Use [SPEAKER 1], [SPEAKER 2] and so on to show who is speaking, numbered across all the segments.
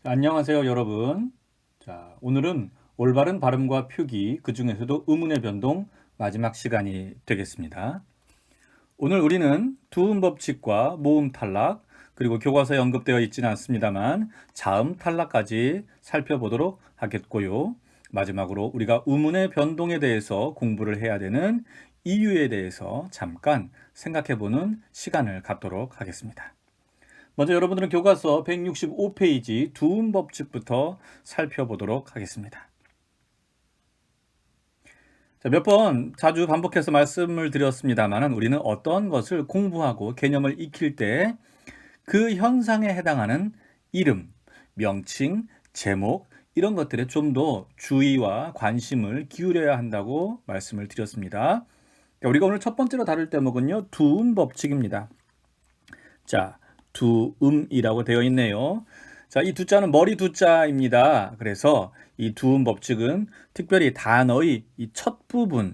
[SPEAKER 1] 안녕하세요, 여러분. 자, 오늘은 올바른 발음과 표기, 그 중에서도 의문의 변동 마지막 시간이 되겠습니다. 오늘 우리는 두음 법칙과 모음 탈락, 그리고 교과서에 언급되어 있지는 않습니다만 자음 탈락까지 살펴보도록 하겠고요. 마지막으로 우리가 의문의 변동에 대해서 공부를 해야 되는 이유에 대해서 잠깐 생각해보는 시간을 갖도록 하겠습니다. 먼저 여러분들은 교과서 165페이지 두음 법칙부터 살펴보도록 하겠습니다. 몇 번 자주 반복해서 말씀을 드렸습니다만 우리는 어떤 것을 공부하고 개념을 익힐 때 그 현상에 해당하는 이름, 명칭, 제목 이런 것들에 좀 더 주의와 관심을 기울여야 한다고 말씀을 드렸습니다. 우리가 오늘 첫 번째로 다룰 대목은요, 두음 법칙입니다. 자, 두음이라고 되어 있네요. 자, 이 두자는 머리 두자입니다. 그래서 이 두음 법칙은 특별히 단어의 이 첫 부분,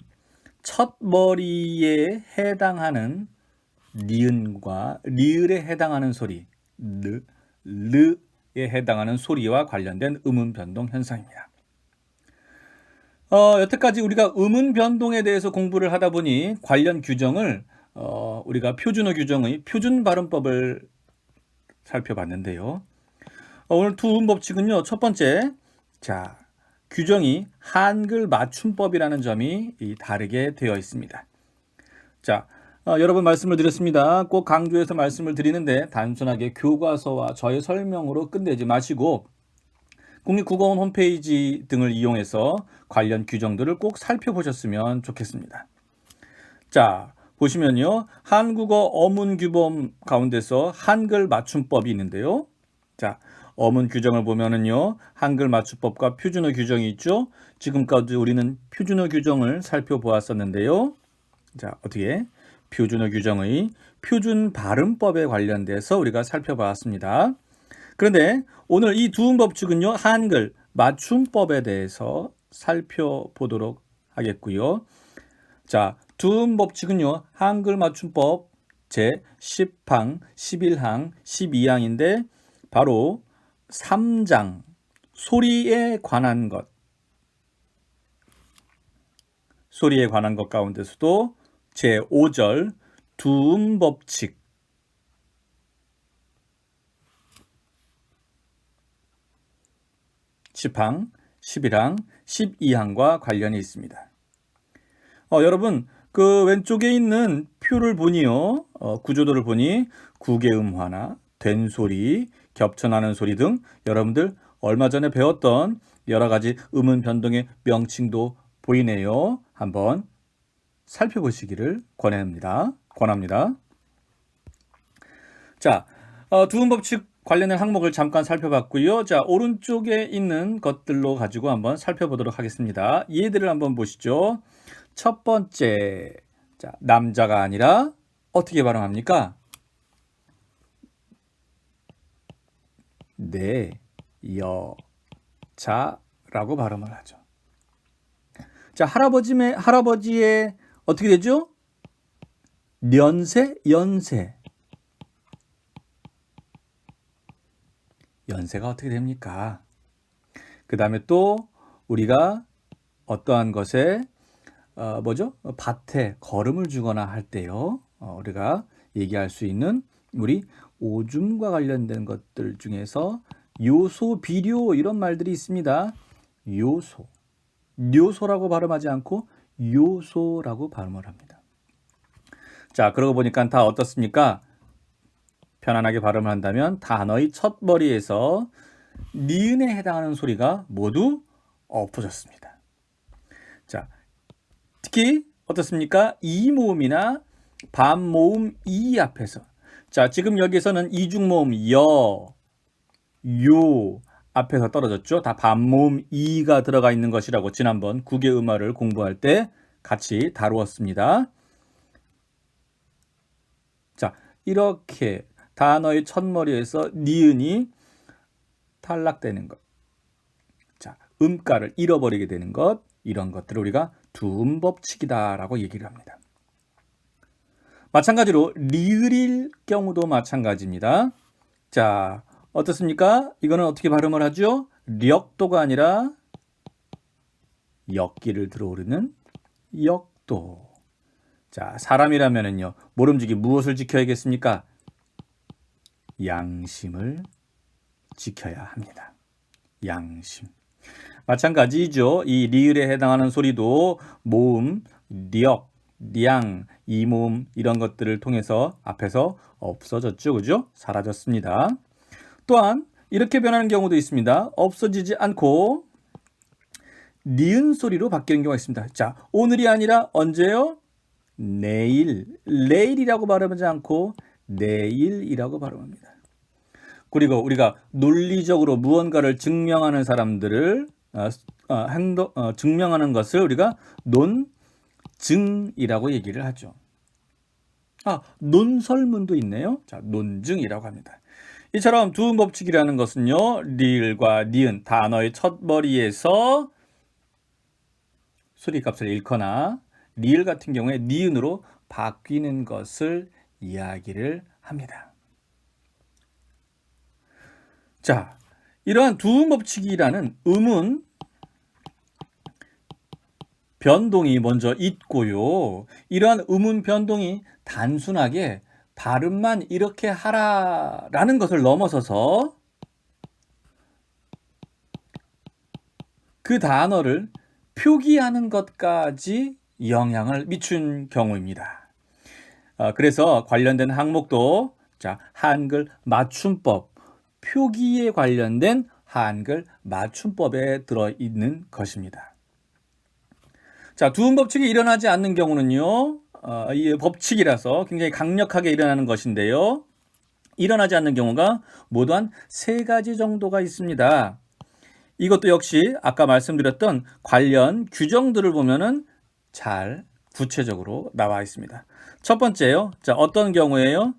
[SPEAKER 1] 첫 머리에 해당하는 니은과 리을에 해당하는 소리, 르에 해당하는 소리와 관련된 음운 변동 현상입니다. 여태까지 우리가 음운 변동에 대해서 공부를 하다 보니 관련 규정을 우리가 표준어 규정의 표준 발음법을 살펴봤는데요. 오늘 두음 법칙은요, 첫 번째, 자, 규정이 한글 맞춤법이라는 점이 다르게 되어 있습니다. 자, 여러 번 말씀을 드렸습니다. 꼭 강조해서 말씀을 드리는데 단순하게 교과서와 저의 설명으로 끝내지 마시고 국립국어원 홈페이지 등을 이용해서 관련 규정들을 꼭 살펴보셨으면 좋겠습니다. 자, 보시면요, 한국어 어문규범 가운데서 한글 맞춤법이 있는데요. 자, 어문 규정을 보면은요, 한글 맞춤법과 표준어 규정이 있죠. 지금까지 우리는 표준어 규정을 살펴보았었는데요. 자, 어떻게 표준어 규정의 표준 발음법에 관련돼서 우리가 살펴봤습니다. 그런데 오늘 이 두음 법칙은요, 한글 맞춤법에 대해서 살펴보도록 하겠고요. 자, 두음 법칙은요, 한글 맞춤법 제 10항, 11항, 12항인데 바로 3장 소리에 관한 것, 소리에 관한 것 가운데서도 제 5절 두음 법칙, 10항, 11항, 12항과 관련이 있습니다. 여러분, 그 왼쪽에 있는 표를 보니요, 구조도를 보니 구개음화나 된소리, 겹쳐나는 소리 등 여러분들 얼마 전에 배웠던 여러 가지 음운 변동의 명칭도 보이네요. 한번 살펴보시기를 권합니다. 자, 두음 법칙 관련된 항목을 잠깐 살펴봤고요. 자, 오른쪽에 있는 것들로 가지고 한번 살펴보도록 하겠습니다. 얘들을 한번 보시죠. 첫 번째, 자, 남자가 아니라 어떻게 발음합니까? 네, 여자라고 발음을 하죠. 자, 할아버지의 어떻게 되죠? 연세. 연세가 어떻게 됩니까? 그 다음에 또 우리가 어떠한 것에 밭에 걸음을 주거나 할 때요, 우리가 얘기할 수 있는 우리 오줌과 관련된 것들 중에서 요소, 비료 이런 말들이 있습니다. 요소라고 발음하지 않고 요소라고 발음을 합니다. 자, 그러고 보니까 다 어떻습니까? 편안하게 발음을 한다면 단어의 첫 머리에서 니은에 해당하는 소리가 모두 엎어졌습니다. 자, 특히 어떻습니까? 이 모음이나 반모음 이 앞에서, 자, 지금 여기서는 이중모음 요 앞에서 떨어졌죠. 다 반모음 이가 들어가 있는 것이라고 지난번 국외음화를 공부할 때 같이 다루었습니다. 자, 이렇게 단어의 첫머리에서 니은이 탈락되는 것, 자, 음가를 잃어버리게 되는 것, 이런 것들을 우리가 두음 법칙이다라고 얘기를 합니다. 마찬가지로 리을일 경우도 마찬가지입니다. 자, 어떻습니까? 이거는 어떻게 발음을 하죠? 력도가 아니라 역기를 들어오르는 역도. 자, 사람이라면은요, 모름지기 무엇을 지켜야겠습니까? 양심을 지켜야 합니다. 양심. 마찬가지죠. 이 리을에 해당하는 소리도 모음, 력, 량, 이모음 이런 것들을 통해서 앞에서 없어졌죠. 그죠? 사라졌습니다. 또한 이렇게 변하는 경우도 있습니다. 없어지지 않고 니은 소리로 바뀌는 경우가 있습니다. 자, 오늘이 아니라 언제요? 내일. 내일이라고 발음하지 않고 내일이라고 발음합니다. 그리고 우리가 논리적으로 무언가를 증명하는 사람들을 증명하는 것을 우리가 논증이라고 얘기를 하죠. 논설문도 있네요. 자, 논증이라고 합니다. 이처럼 두음 법칙이라는 것은요, 리을과 니은 단어의 첫 머리에서 소리값을 잃거나 리을 같은 경우에 니은으로 바뀌는 것을 이야기를 합니다. 자, 이러한 두음 법칙이라는 음은 변동이 먼저 있고요. 이러한 음운 변동이 단순하게 발음만 이렇게 하라라는 것을 넘어서서 그 단어를 표기하는 것까지 영향을 미친 경우입니다. 그래서 관련된 항목도 자, 한글 맞춤법, 표기에 관련된 한글 맞춤법에 들어있는 것입니다. 자, 두음 법칙이 일어나지 않는 경우는요, 이 법칙이라서 굉장히 강력하게 일어나는 것인데요. 일어나지 않는 경우가 모두 한 3가지 정도가 있습니다. 이것도 역시 아까 말씀드렸던 관련 규정들을 보면은 잘 구체적으로 나와 있습니다. 첫 번째요. 자, 어떤 경우에요?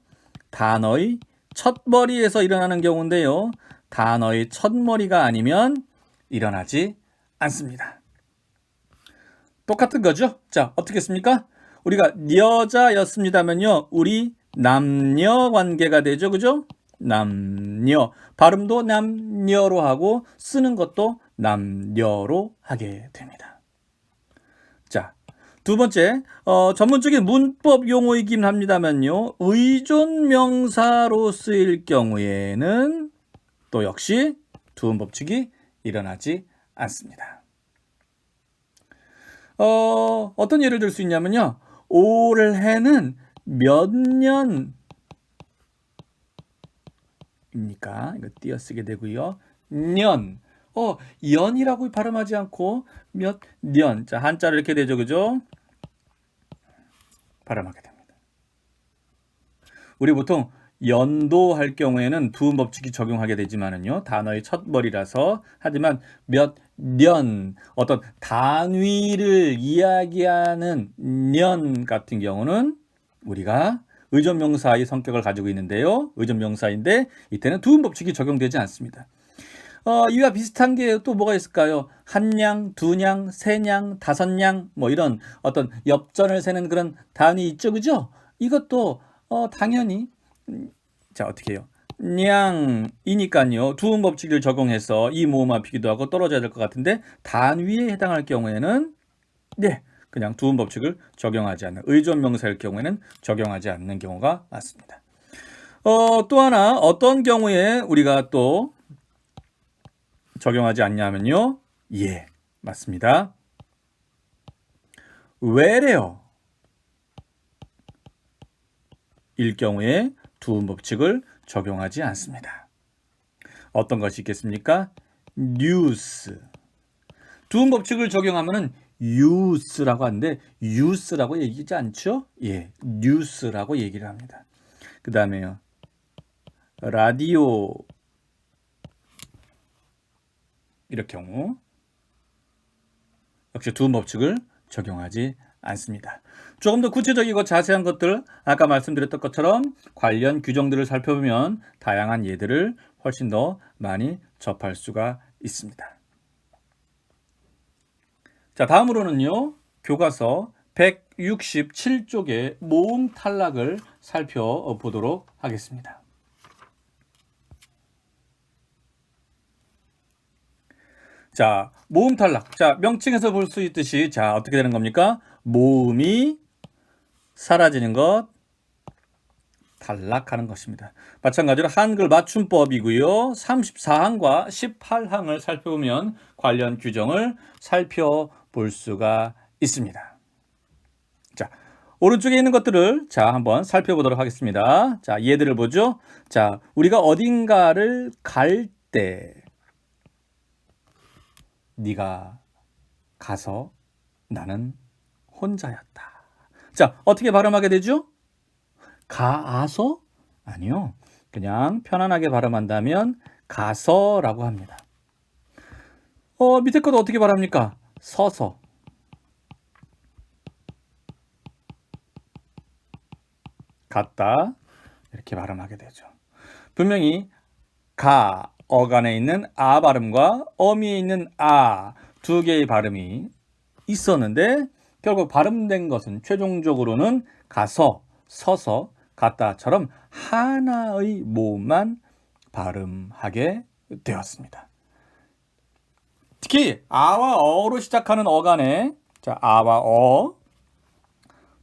[SPEAKER 1] 단어의 첫머리에서 일어나는 경우인데요. 단어의 첫머리가 아니면 일어나지 않습니다. 똑같은 거죠? 자, 어떻게 했습니까? 우리가 여자였습니다면요. 우리 남녀 관계가 되죠. 그죠? 남녀. 발음도 남녀로 하고 쓰는 것도 남녀로 하게 됩니다. 자, 두 번째, 전문적인 문법 용어이긴 합니다만요. 의존 명사로 쓰일 경우에는 또 역시 두음 법칙이 일어나지 않습니다. 어떤 예를 들 수 있냐면요. 올해는 몇 년입니까? 이거 띄어쓰게 되고요. 년. 연이라고 발음하지 않고 몇 년. 자, 한자로 이렇게 되죠. 그죠? 발음하게 됩니다. 우리 보통 연도 할 경우에는 두음 법칙이 적용하게 되지만은요. 단어의 첫머리라서 하지만 몇 년 어떤 단위를 이야기하는 년 같은 경우는 우리가 의존명사의 성격을 가지고 있는데요. 의존명사인데 이때는 두음 법칙이 적용되지 않습니다. 이와 비슷한 게 또 뭐가 있을까요? 한 냥, 두 냥, 세 냥, 다섯 냥 뭐 이런 어떤 엽전을 세는 그런 단위 있죠. 그죠? 이것도 당연히 자, 어떻게 해요? 냥이니까요. 두음 법칙을 적용해서 이 모음 앞이기도 하고 떨어져야 될 것 같은데 단위에 해당할 경우에는 네, 그냥 두음 법칙을 적용하지 않는 의존 명사일 경우에는 적용하지 않는 경우가 많습니다. 또 하나 어떤 경우에 우리가 또 적용하지 않냐면요. 예, 맞습니다. 외래어 일 경우에 두음 법칙을 적용하지 않습니다. 어떤 것이 있겠습니까? 뉴스. 두음 법칙을 적용하면은 유스라고 하는데 유스라고 얘기하지 않죠? 예, 뉴스라고 얘기를 합니다. 그 다음에요. 라디오 이럴 경우 역시 두음 법칙을 적용하지 않습니다. 조금 더 구체적이고 자세한 것들 아까 말씀드렸던 것처럼 관련 규정들을 살펴보면 다양한 예들을 훨씬 더 많이 접할 수가 있습니다. 자, 다음으로는요. 교과서 167쪽의 모음 탈락을 살펴보도록 하겠습니다. 자, 모음 탈락. 자, 명칭에서 볼 수 있듯이 자, 어떻게 되는 겁니까? 모음이 사라지는 것, 탈락하는 것입니다. 마찬가지로 한글 맞춤법이고요. 34항과 18항을 살펴보면 관련 규정을 살펴볼 수가 있습니다. 자, 오른쪽에 있는 것들을 자, 한번 살펴보도록 하겠습니다. 자, 얘들을 보죠. 자, 우리가 어딘가를 갈 때 네가 가서 나는 혼자였다. 자, 어떻게 발음하게 되죠? 가서? 아니요. 그냥 편안하게 발음한다면 가서라고 합니다. 밑에 것도 어떻게 발음합니까? 서서. 갔다. 이렇게 발음하게 되죠. 분명히 가, 어간에 있는 아 발음과 어미에 있는 아 두 개의 발음이 있었는데 결국 발음된 것은 최종적으로는 가서, 서서, 갔다처럼 하나의 모음만 발음하게 되었습니다. 특히 아와 어로 시작하는 어간에 자, 아와 어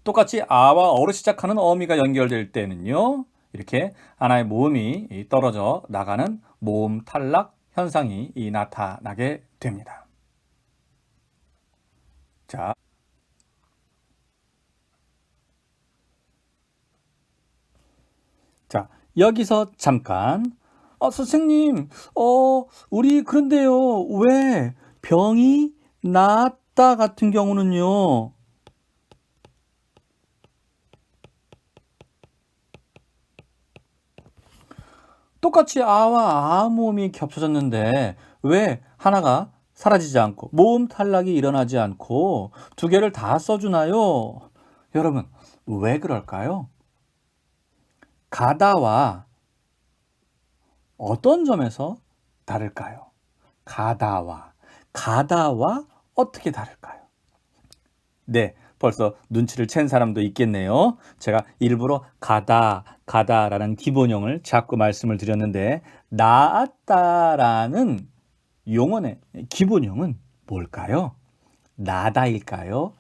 [SPEAKER 1] 똑같이 아와 어로 시작하는 어미가 연결될 때는요. 이렇게 하나의 모음이 떨어져 나가는 모음 탈락 현상이 나타나게 됩니다. 자, 여기서 잠깐 선생님, 우리 그런데요. 왜 병이 낫다 같은 경우는요. 똑같이 아와 아 모음이 겹쳐졌는데 왜 하나가 사라지지 않고 모음 탈락이 일어나지 않고 두 개를 다 써주나요? 여러분, 왜 그럴까요? 가다와 어떤 점에서 다를까요? 가다와 어떻게 다를까요? 네, 벌써 눈치를 챈 사람도 있겠네요. 제가 일부러 가다라는 기본형을 자꾸 말씀을 드렸는데 나았다라는 용언의 기본형은 뭘까요? 나다일까요?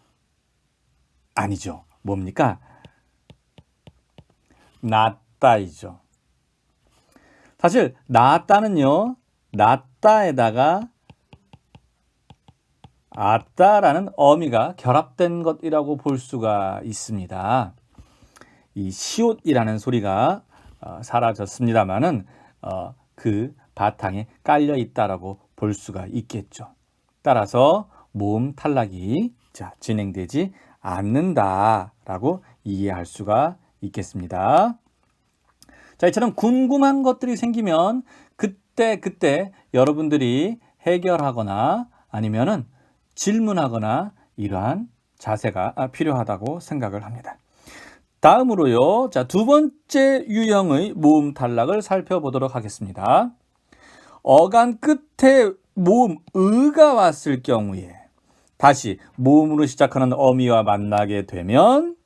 [SPEAKER 1] 아니죠. 뭡니까? 낫다이죠. 사실 낫다는요. 낫다에다가 아따라는 어미가 결합된 것이라고 볼 수가 있습니다. 이 시옷이라는 소리가 사라졌습니다만은 그 바탕에 깔려 있다라고 볼 수가 있겠죠. 따라서 모음 탈락이 진행되지 않는다라고 이해할 수가 있겠습니다. 자, 이처럼 궁금한 것들이 생기면 그때 여러분들이 해결하거나 아니면은 질문하거나 이러한 자세가 필요하다고 생각을 합니다. 다음으로요. 자, 두 번째 유형의 모음 탈락을 살펴보도록 하겠습니다. 어간 끝에 모음 의가 왔을 경우에 다시 모음으로 시작하는 어미와 만나게 되면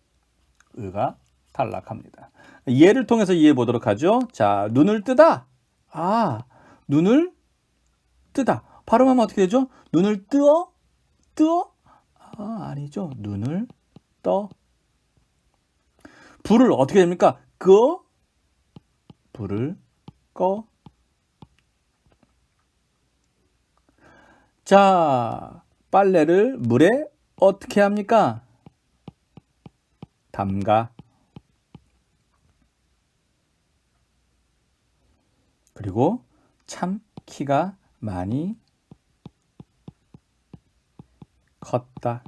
[SPEAKER 1] 의가 탈락합니다. 예를 통해서 이해해 보도록 하죠. 자, 눈을 뜨다. 눈을 뜨다. 발음하면 어떻게 되죠? 눈을 뜨어? 아니죠. 눈을 떠. 불을 어떻게 됩니까? 꺼. 불을 꺼. 자, 빨래를 물에 어떻게 합니까? 담가. 그리고 참 키가 많이 컸다.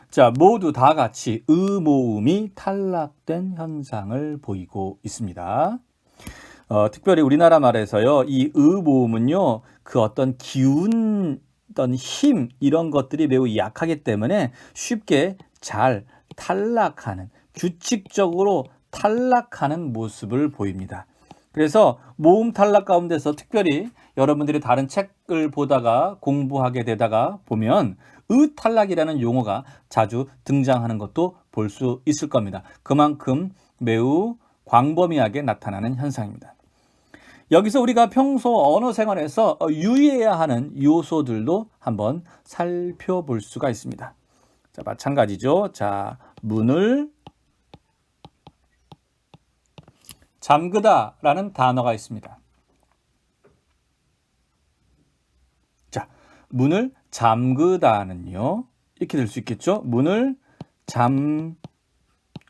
[SPEAKER 1] 자, 모두 다 같이 의모음이 탈락된 현상을 보이고 있습니다. 특별히 우리나라 말에서요, 이 의모음은요, 그 어떤 기운, 어떤 힘, 이런 것들이 매우 약하기 때문에 쉽게 잘 탈락하는, 규칙적으로 탈락하는 모습을 보입니다. 그래서 모음 탈락 가운데서 특별히 여러분들이 다른 책을 보다가 공부하게 되다가 보면 의 탈락이라는 용어가 자주 등장하는 것도 볼 수 있을 겁니다. 그만큼 매우 광범위하게 나타나는 현상입니다. 여기서 우리가 평소 언어 생활에서 유의해야 하는 요소들도 한번 살펴볼 수가 있습니다. 자, 마찬가지죠. 자, 문을 잠그다 라는 단어가 있습니다. 자, 문을 잠그다는요, 이렇게 될 수 있겠죠. 문을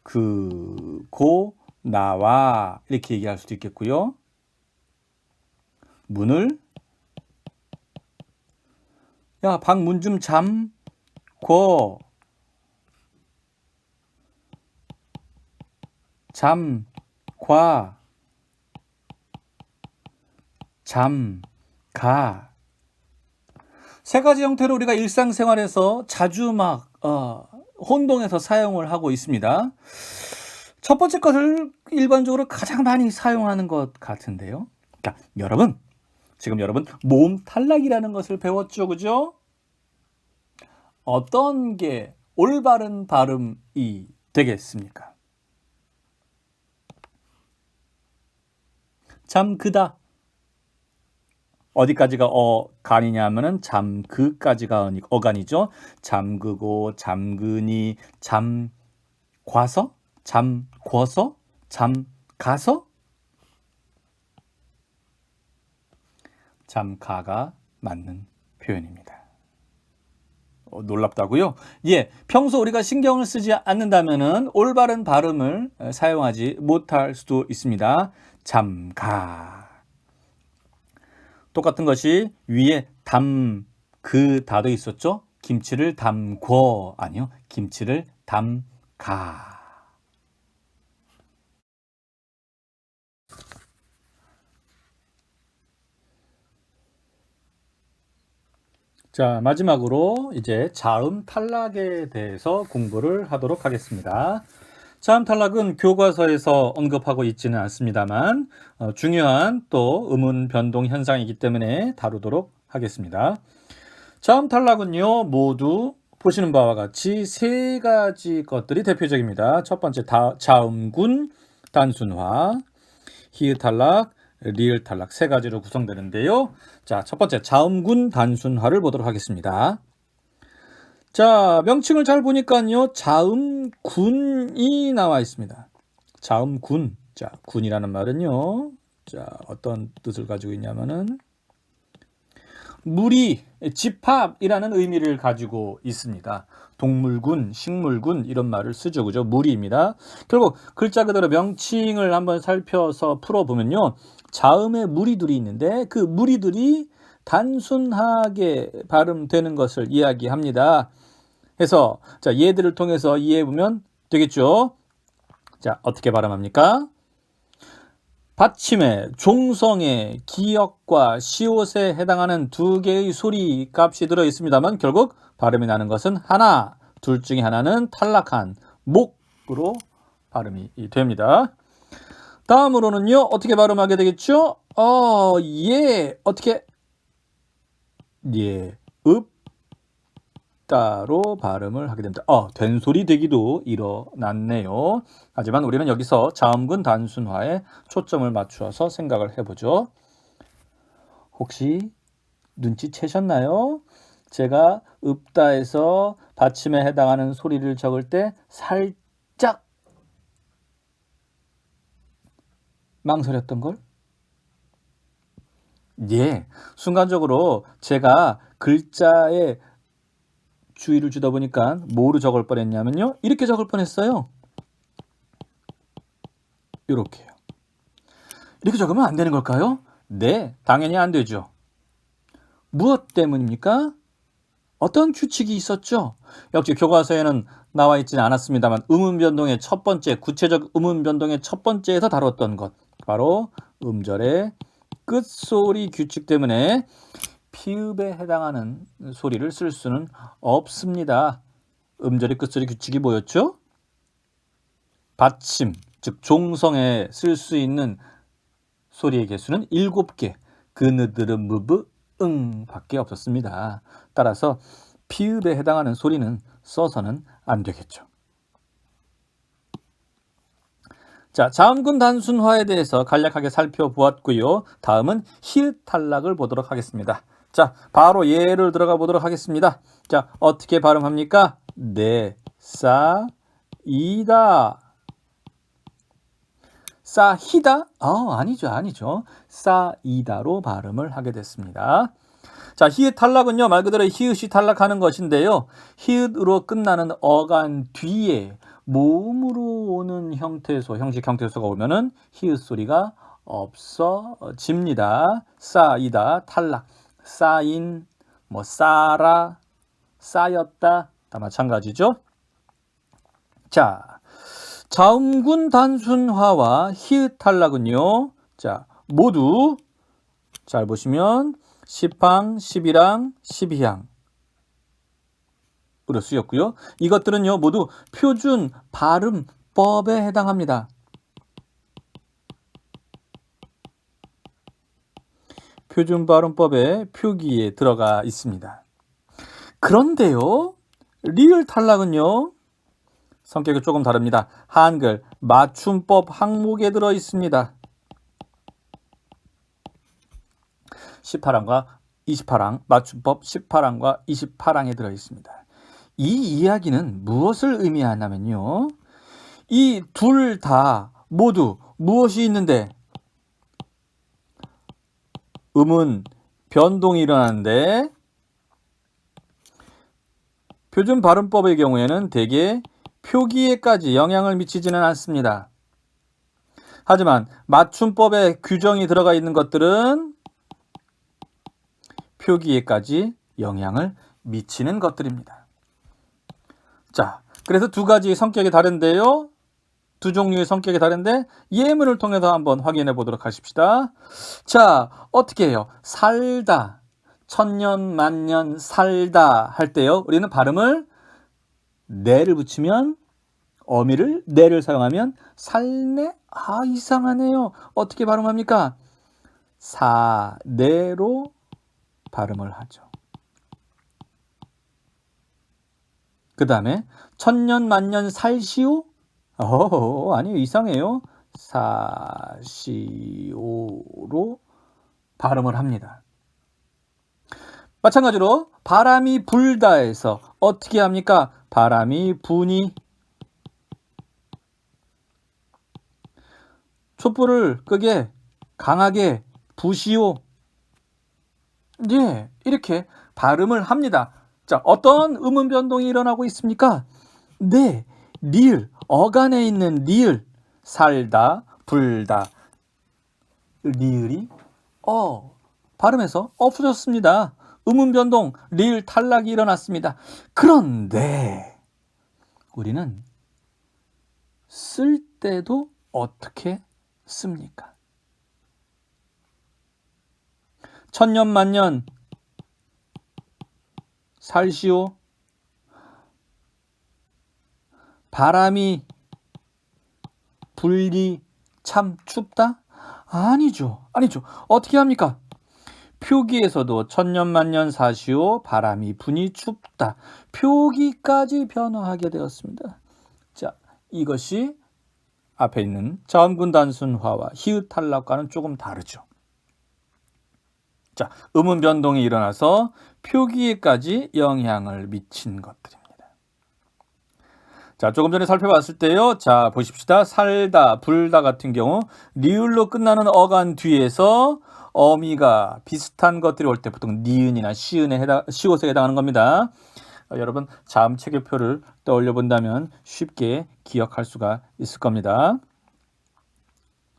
[SPEAKER 1] 잠그고 나와, 이렇게 얘기할 수도 있겠고요. 문을, 야, 방 문 좀 잠궈, 잠과, 잠가. 세 가지 형태로 우리가 일상생활에서 자주 혼동해서 사용을 하고 있습니다. 첫 번째 것을 일반적으로 가장 많이 사용하는 것 같은데요. 자, 지금 여러분 모음 탈락이라는 것을 배웠죠, 그죠? 어떤 게 올바른 발음이 되겠습니까? 잠그다. 어디까지가 어간이냐 하면은 잠그까지가 어간이죠. 잠그고, 잠그니, 잠과서, 잠궈서, 잠가서, 잠가가 맞는 표현입니다. 놀랍다고요? 예, 평소 우리가 신경을 쓰지 않는다면은 올바른 발음을 사용하지 못할 수도 있습니다. 잠가. 똑같은 것이 위에 담그다도 있었죠? 김치를 담궈, 아니요, 김치를 담가. 자, 마지막으로 이제 자음 탈락에 대해서 공부를 하도록 하겠습니다. 자음 탈락은 교과서에서 언급하고 있지는 않습니다만 중요한 또 음운 변동 현상이기 때문에 다루도록 하겠습니다. 자음 탈락은요, 모두 보시는 바와 같이 세 가지 것들이 대표적입니다. 첫 번째 자음군 단순화, 히읗 탈락, 리을 탈락 세 가지로 구성되는데요. 자, 첫 번째 자음군 단순화를 보도록 하겠습니다. 자, 명칭을 잘 보니까요, 자음군이 나와 있습니다. 자음군. 자, 군이라는 말은요, 자, 어떤 뜻을 가지고 있냐면은 무리, 집합이라는 의미를 가지고 있습니다. 동물군, 식물군 이런 말을 쓰죠. 그죠? 무리입니다. 결국 글자 그대로 명칭을 한번 살펴서 풀어보면요, 자음의 무리들이 있는데 그 무리들이 단순하게 발음되는 것을 이야기합니다. 해서 자, 얘들을 통해서 이해해보면 되겠죠. 자, 어떻게 발음합니까? 받침에, 종성에, 기역과 시옷에 해당하는 두 개의 소리 값이 들어 있습니다만 결국 발음이 나는 것은 하나, 둘 중에 하나는 탈락한 목으로 발음이 됩니다. 다음으로는요, 어떻게 발음하게 되겠죠? 어떻게? 예, 따로 발음을 하게 됩니다. 된소리 되기도 일어났네요. 하지만 우리는 여기서 자음군 단순화에 초점을 맞추어서 생각을 해보죠. 혹시 눈치채셨나요? 제가 읍다에서 받침에 해당하는 소리를 적을 때 살짝 망설였던 걸? 예, 순간적으로 제가 글자에 주의를 주다 보니까 뭐로 적을 뻔했냐면요, 이렇게 적을 뻔했어요. 이렇게요. 이렇게 적으면 안 되는 걸까요? 네, 당연히 안 되죠. 무엇 때문입니까? 어떤 규칙이 있었죠? 역시 교과서에는 나와 있지는 않았습니다만 음운 변동의 첫 번째, 구체적 음운 변동의 첫 번째에서 다뤘던 것, 바로 음절의 끝소리 규칙 때문에 피읍에 해당하는 소리를 쓸 수는 없습니다. 음절의 끝소리 규칙이 뭐였죠? 받침, 즉 종성에 쓸 수 있는 소리의 개수는 7개, 그느드름, 무브, 응 밖에 없었습니다. 따라서 피읍에 해당하는 소리는 써서는 안 되겠죠. 자, 자음군 단순화에 대해서 간략하게 살펴보았고요. 다음은 히읗 탈락을 보도록 하겠습니다. 자, 바로 예를 들어가 보도록 하겠습니다. 자, 어떻게 발음합니까? 네, 싸, 이다. 싸히다? 아니죠. 싸이다로 발음을 하게 됐습니다. 자, 히읗 탈락은요, 말 그대로 히읗이 탈락하는 것인데요. 히읗으로 끝나는 어간 뒤에 모음으로 오는 형식 형태소가 오면은 히읗 소리가 없어집니다. 싸이다, 탈락, 싸인, 싸라, 싸였다, 다 마찬가지죠. 자, 자음군 단순화와 히읗 탈락은요, 자, 모두 잘 보시면 10항, 11항, 12항으로 쓰였고요. 이것들은요, 모두 표준 발음법에 해당합니다. 표준 발음법의 표기에 들어가 있습니다. 그런데요, 리을 탈락은요, 성격이 조금 다릅니다. 한글 맞춤법 항목에 들어 있습니다. 18항과 28항, 맞춤법 18항과 28항에 들어 있습니다. 이 이야기는 무엇을 의미하냐면요. 이 둘 다 모두 무엇이 있는데? 음은 변동이 일어나는데 표준 발음법의 경우에는 대개 표기에까지 영향을 미치지는 않습니다. 하지만 맞춤법에 규정이 들어가 있는 것들은 표기에까지 영향을 미치는 것들입니다. 자, 그래서 두 가지 성격이 다른데요. 두 종류의 성격이 다른데 예문을 통해서 한번 확인해 보도록 하십시다. 자, 어떻게 해요? 살다, 천년, 만년, 살다 할 때요. 우리는 발음을 내를 붙이면 어미를 내를 사용하면 살네? 이상하네요. 어떻게 발음합니까? 사내로 발음을 하죠. 그 다음에 천년 만년 살시오? 아니요, 이상해요. 사시오로 발음을 합니다. 마찬가지로 바람이 불다에서 어떻게 합니까? 바람이 부니. 촛불을 끄게 강하게 부시오. 예, 이렇게 발음을 합니다. 자, 어떤 음운 변동이 일어나고 있습니까? 네, 리을, 어간에 있는 리을, 살다, 불다, 리을이 발음에서 없어졌습니다. 음운 변동, 리을 탈락이 일어났습니다. 그런데 우리는 쓸 때도 어떻게 씁니까? 천년 만년 살시오. 바람이 불기 참 춥다? 아니죠. 어떻게 합니까? 표기에서도 천년 만년 사시오. 바람이 부니 춥다. 표기까지 변화하게 되었습니다. 자, 이것이 앞에 있는 자음군 단순화와 히읗 탈락과는 조금 다르죠. 자, 음운 변동이 일어나서 표기에까지 영향을 미친 것들입니다. 자, 조금 전에 살펴봤을 때요. 자, 보십시다. 살다, 불다 같은 경우 리을로 끝나는 어간 뒤에서 어미가 비슷한 것들이 올 때 보통 니은이나 시옷에 해당하는 겁니다. 여러분 자음 체계표를 떠올려 본다면 쉽게 기억할 수가 있을 겁니다.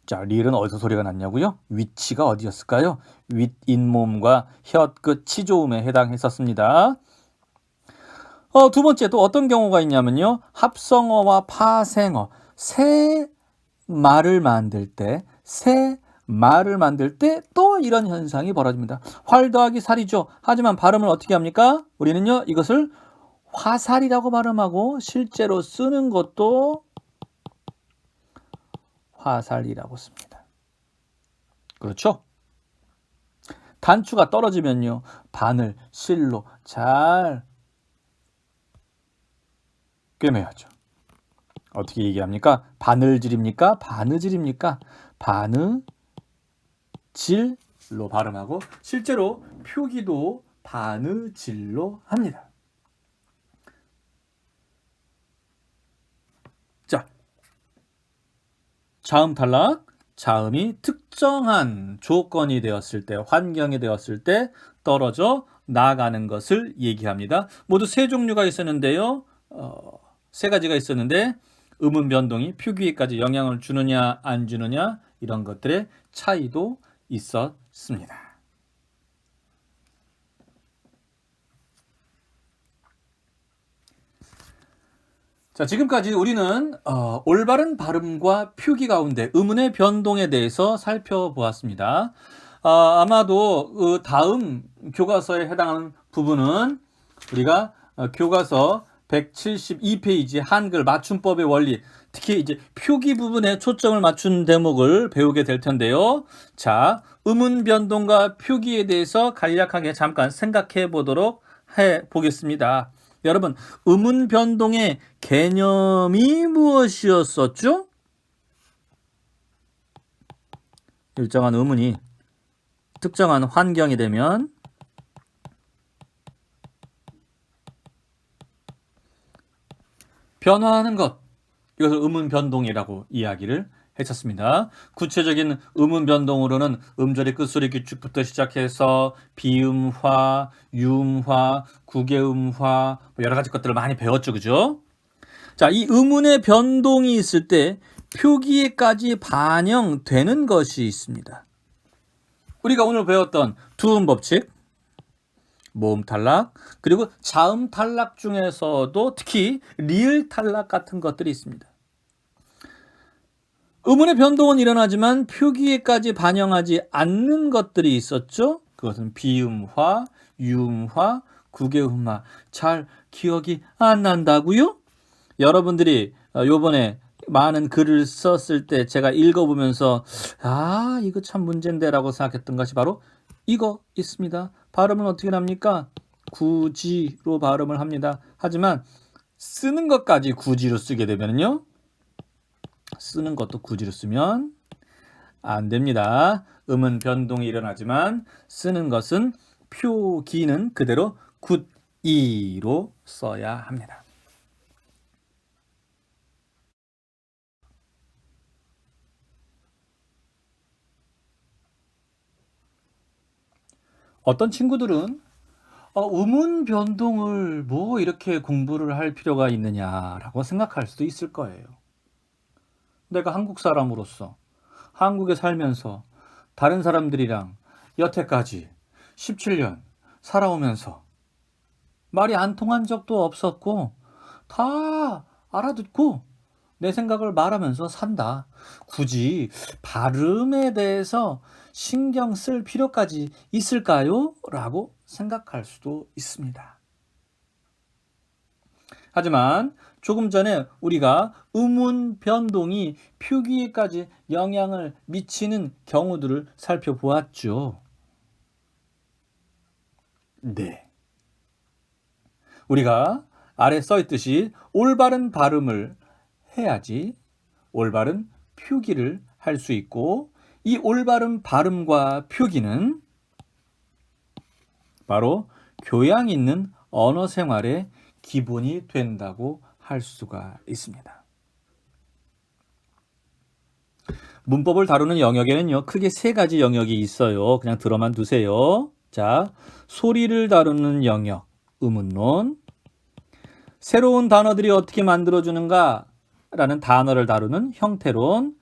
[SPEAKER 1] 자, 리을은 어디서 소리가 났냐고요? 위치가 어디였을까요? 윗 잇몸과 혀끝 치조음에 해당했었습니다. 두 번째 또 어떤 경우가 있냐면요. 합성어와 파생어, 새 말을 만들 때 또 이런 현상이 벌어집니다. 활 더하기 살이죠. 하지만 발음을 어떻게 합니까? 우리는요, 이것을 화살이라고 발음하고 실제로 쓰는 것도 화살이라고 씁니다. 그렇죠? 단추가 떨어지면요, 바늘, 실로 잘 꿰매야죠. 어떻게 얘기합니까? 바늘질입니까? 바느질입니까? 바느질로 발음하고 실제로 표기도 바느질로 합니다. 자, 자음 탈락. 자음이 특정한 조건이 되었을 때, 환경이 되었을 때 떨어져 나가는 것을 얘기합니다. 모두 세 종류가 있었는데요. 세 가지가 있었는데 음운 변동이 표기에까지 영향을 주느냐 안 주느냐 이런 것들의 차이도 있었습니다. 자, 지금까지 우리는 올바른 발음과 표기 가운데 음운의 변동에 대해서 살펴보았습니다. 아마도 그 다음 교과서에 해당하는 부분은 우리가 교과서 172페이지 한글 맞춤법의 원리, 특히 이제 표기 부분에 초점을 맞춘 대목을 배우게 될 텐데요. 자, 음운 변동과 표기에 대해서 간략하게 잠깐 생각해 보도록 해 보겠습니다. 여러분, 음운 변동의 개념이 무엇이었었죠? 일정한 음운이 특정한 환경이 되면 변화하는 것, 이것을 음운 변동이라고 이야기를 했었습니다. 구체적인 음운 변동으로는 음절의 끝소리 규칙부터 시작해서 비음화, 유음화, 구개음화 여러 가지 것들을 많이 배웠죠, 그죠? 자, 이 음운의 변동이 있을 때 표기에까지 반영되는 것이 있습니다. 우리가 오늘 배웠던 두음 법칙, 모음 탈락, 그리고 자음 탈락 중에서도 특히 리을 탈락 같은 것들이 있습니다. 음운의 변동은 일어나지만 표기에까지 반영하지 않는 것들이 있었죠. 그것은 비음화, 유음화, 구개음화. 잘 기억이 안 난다고요? 여러분들이 요번에 많은 글을 썼을 때 제가 읽어보면서 이거 참 문제인데 라고 생각했던 것이 바로 이거 있습니다. 발음은 어떻게 합니까? 구지로 발음을 합니다. 하지만 쓰는 것까지 구지로 쓰게 되면요, 쓰는 것도 구지로 쓰면 안 됩니다. 음은 변동이 일어나지만 쓰는 것은 표기는 그대로 굿이로 써야 합니다. 어떤 친구들은 음운 변동을 뭐 이렇게 공부를 할 필요가 있느냐라고 생각할 수도 있을 거예요. 내가 한국 사람으로서 한국에 살면서 다른 사람들이랑 여태까지 17년 살아오면서 말이 안 통한 적도 없었고 다 알아듣고 내 생각을 말하면서 산다. 굳이 발음에 대해서 신경 쓸 필요까지 있을까요? 라고 생각할 수도 있습니다. 하지만 조금 전에 우리가 음운 변동이 표기에까지 영향을 미치는 경우들을 살펴보았죠. 네. 우리가 아래 써 있듯이 올바른 발음을 해야지 올바른 표기를 할 수 있고, 이 올바른 발음과 표기는 바로 교양 있는 언어 생활의 기본이 된다고 할 수가 있습니다. 문법을 다루는 영역에는요, 크게 세 가지 영역이 있어요. 그냥 들어만 두세요. 자, 소리를 다루는 영역, 음운론. 새로운 단어들이 어떻게 만들어주는가 라는 단어를 다루는 형태론.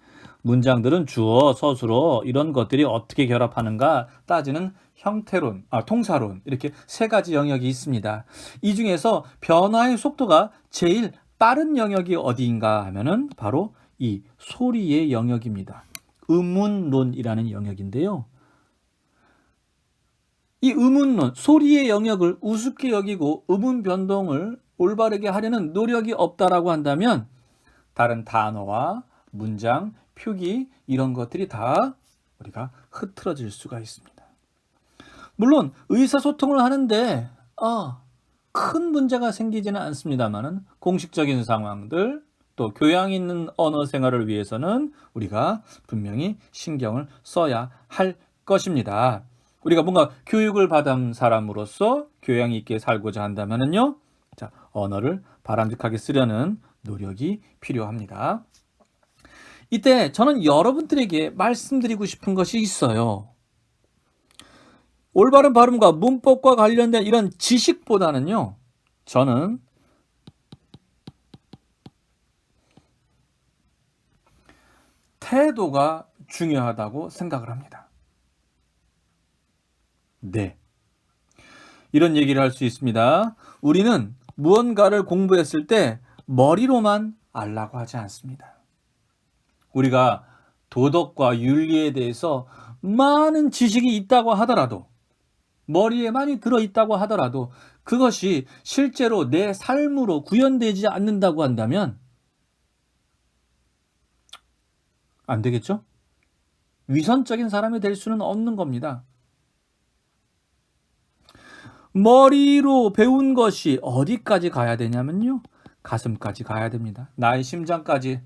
[SPEAKER 1] 문장들은 주어, 서술어 이런 것들이 어떻게 결합하는가 따지는 형태론, 통사론, 이렇게 세 가지 영역이 있습니다. 이 중에서 변화의 속도가 제일 빠른 영역이 어디인가 하면은 바로 이 소리의 영역입니다. 음운론이라는 영역인데요. 이 음운론, 소리의 영역을 우습게 여기고 음운 변동을 올바르게 하려는 노력이 없다라고 한다면 다른 단어와 문장, 표기 이런 것들이 다 우리가 흐트러질 수가 있습니다. 물론 의사소통을 하는데 큰 문제가 생기지는 않습니다만은 공식적인 상황들 또 교양 있는 언어 생활을 위해서는 우리가 분명히 신경을 써야 할 것입니다. 우리가 뭔가 교육을 받은 사람으로서 교양 있게 살고자 한다면요, 자, 언어를 바람직하게 쓰려는 노력이 필요합니다. 이때 저는 여러분들에게 말씀드리고 싶은 것이 있어요. 올바른 발음과 문법과 관련된 이런 지식보다는요, 저는 태도가 중요하다고 생각을 합니다. 네. 이런 얘기를 할 수 있습니다. 우리는 무언가를 공부했을 때 머리로만 알라고 하지 않습니다. 우리가 도덕과 윤리에 대해서 많은 지식이 있다고 하더라도, 머리에 많이 들어있다고 하더라도 그것이 실제로 내 삶으로 구현되지 않는다고 한다면 안 되겠죠? 위선적인 사람이 될 수는 없는 겁니다. 머리로 배운 것이 어디까지 가야 되냐면요, 가슴까지 가야 됩니다. 나의 심장까지.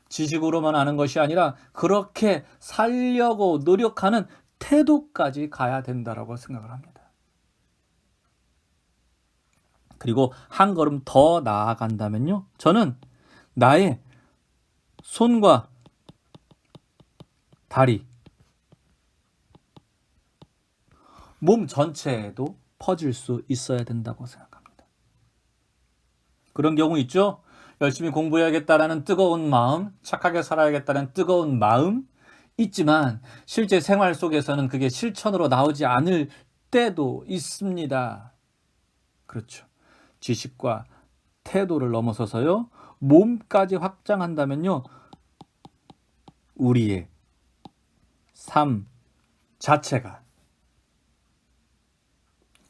[SPEAKER 1] 지식으로만 아는 것이 아니라 그렇게 살려고 노력하는 태도까지 가야 된다고 생각을 합니다. 그리고 한 걸음 더 나아간다면요, 저는 나의 손과 다리, 몸 전체에도 퍼질 수 있어야 된다고 생각합니다. 그런 경우 있죠? 열심히 공부해야겠다라는 뜨거운 마음, 착하게 살아야겠다는 뜨거운 마음 있지만 실제 생활 속에서는 그게 실천으로 나오지 않을 때도 있습니다. 그렇죠. 지식과 태도를 넘어서서요, 몸까지 확장한다면요, 우리의 삶 자체가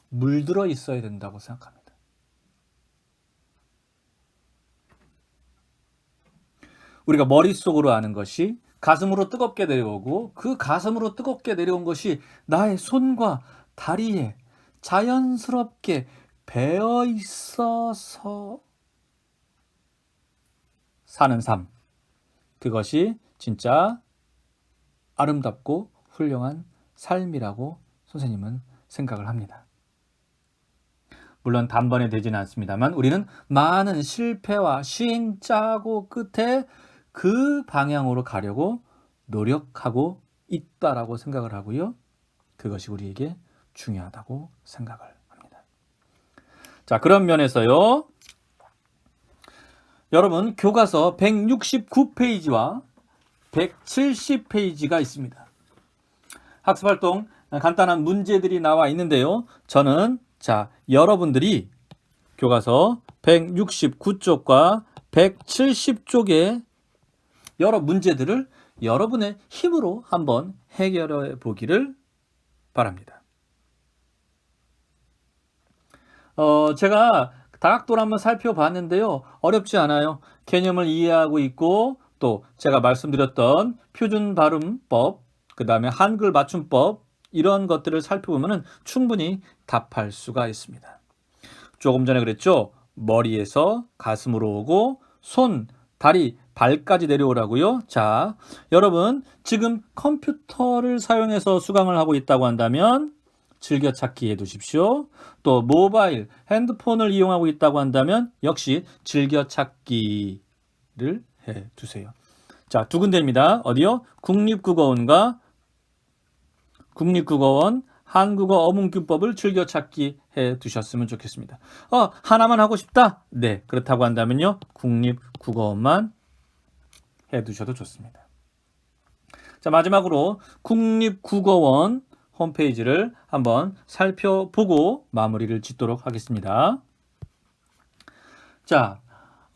[SPEAKER 1] 물들어 있어야 된다고 생각합니다. 우리가 머릿속으로 아는 것이 가슴으로 뜨겁게 내려오고, 그 가슴으로 뜨겁게 내려온 것이 나의 손과 다리에 자연스럽게 배어 있어서 사는 삶, 그것이 진짜 아름답고 훌륭한 삶이라고 선생님은 생각을 합니다. 물론 단번에 되지는 않습니다만 우리는 많은 실패와 시행착오 끝에 그 방향으로 가려고 노력하고 있다라고 생각을 하고요, 그것이 우리에게 중요하다고 생각을 합니다. 자, 그런 면에서요, 여러분 교과서 169페이지와 170페이지가 있습니다. 학습활동 간단한 문제들이 나와 있는데요, 저는 여러분들이 교과서 169쪽과 170쪽의 여러 문제들을 여러분의 힘으로 한번 해결해 보기를 바랍니다. 제가 다각도를 한번 살펴봤는데요, 어렵지 않아요. 개념을 이해하고 있고, 또 제가 말씀드렸던 표준 발음법, 그 다음에 한글 맞춤법, 이런 것들을 살펴보면 충분히 답할 수가 있습니다. 조금 전에 그랬죠? 머리에서 가슴으로 오고 손, 다리, 발까지 내려오라고요. 자, 여러분 지금 컴퓨터를 사용해서 수강을 하고 있다고 한다면 즐겨찾기 해두십시오. 또 모바일, 핸드폰을 이용하고 있다고 한다면 역시 즐겨찾기를 해두세요. 자, 두 군데입니다. 어디요? 국립국어원과 국립국어원 한국어 어문규법을 즐겨찾기 해두셨으면 좋겠습니다. 하나만 하고 싶다? 네, 그렇다고 한다면요, 국립국어원만 해두셔도 좋습니다. 자, 마지막으로 국립국어원 홈페이지를 한번 살펴보고 마무리를 짓도록 하겠습니다. 자,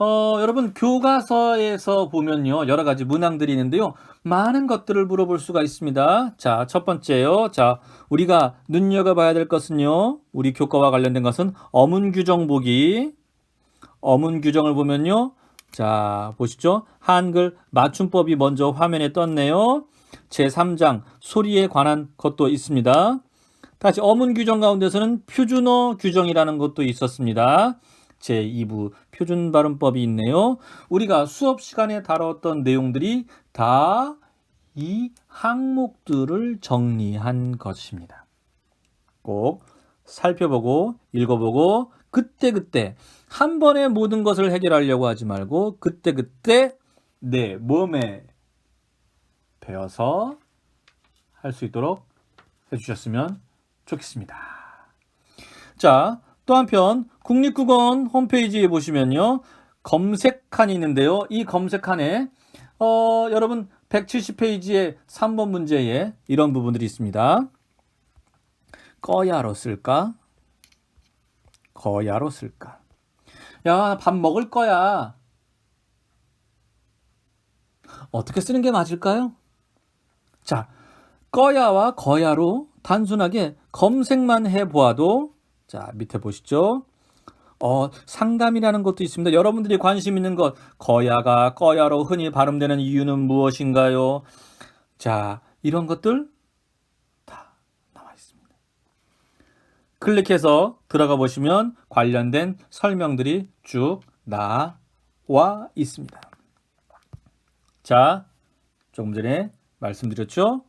[SPEAKER 1] 여러분 교과서에서 보면요, 여러 가지 문항들이 있는데요, 많은 것들을 물어볼 수가 있습니다. 자, 첫 번째요. 자, 우리가 눈여겨봐야 될 것은요, 우리 교과와 관련된 것은 어문 규정 보기. 어문 규정을 보면요, 자, 보시죠. 한글 맞춤법이 먼저 화면에 떴네요. 제3장 소리에 관한 것도 있습니다. 다시 어문 규정 가운데서는 표준어 규정이라는 것도 있었습니다. 제2부 표준 발음법이 있네요. 우리가 수업 시간에 다뤘던 내용들이 다 이 항목들을 정리한 것입니다. 꼭 살펴보고 읽어보고 그때그때 한 번에 모든 것을 해결하려고 하지 말고 그때그때 내 몸에 배워서 할 수 있도록 해주셨으면 좋겠습니다. 자, 또 한편 국립국어원 홈페이지에 보시면요. 검색칸이 있는데요. 이 검색칸에 여러분 170페이지의 3번 문제에 이런 부분들이 있습니다. 꺼야로 쓸까? 거야로 쓸까? 야, 밥 먹을 거야. 어떻게 쓰는 게 맞을까요? 자, 꺼야와 거야로 단순하게 검색만 해보아도 자, 밑에 보시죠. 상담이라는 것도 있습니다. 여러분들이 관심 있는 것, 거야가 꺼야로 흔히 발음되는 이유는 무엇인가요? 자, 이런 것들 다 나와 있습니다. 클릭해서 들어가 보시면 관련된 설명들이 쭉 나와 있습니다. 자, 조금 전에 말씀드렸죠?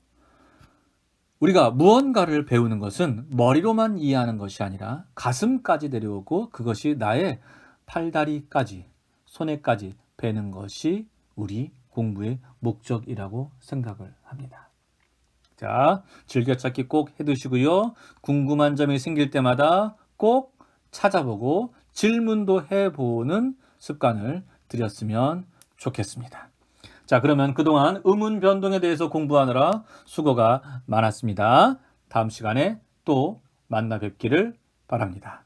[SPEAKER 1] 우리가 무언가를 배우는 것은 머리로만 이해하는 것이 아니라 가슴까지 내려오고 그것이 나의 팔다리까지, 손에까지 배는 것이 우리 공부의 목적이라고 생각을 합니다. 자, 즐겨찾기 꼭 해두시고요. 궁금한 점이 생길 때마다 꼭 찾아보고 질문도 해보는 습관을 들였으면 좋겠습니다. 자, 그러면 그동안 음운 변동에 대해서 공부하느라 수고가 많았습니다. 다음 시간에 또 만나 뵙기를 바랍니다.